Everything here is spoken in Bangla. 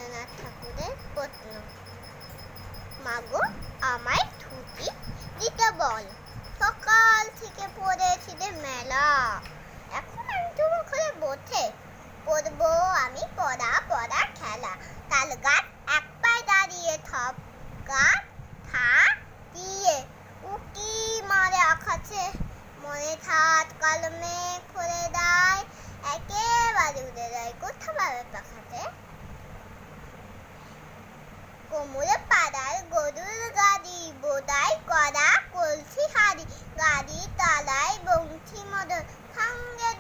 রবীন্দ্রনাথ ঠাকুরের প্রশ্ন। মাগো আমায় ছুটি দিতে বল, সকাল থেকে পড়েছি যে মেলা, এখন আমি তোমার ঘরে বসে পড়বো আমি পড়া পড়া খেলা। তাল গাছ এক পায়ে দাঁড়িয়ে থপ গাছ থা দিয়ে উকি মারে আকাশে, মনে থাত কালো মেঘ করে দেয়, একেবারে উড়ে যায় কোথা পাবে পাখাতে। কোমরে পাড়ার গরুর গাড়ি, বোদাই করা কলসি হাড়ি, গাড়ি তালায় বংশী মদন, সঙ্গে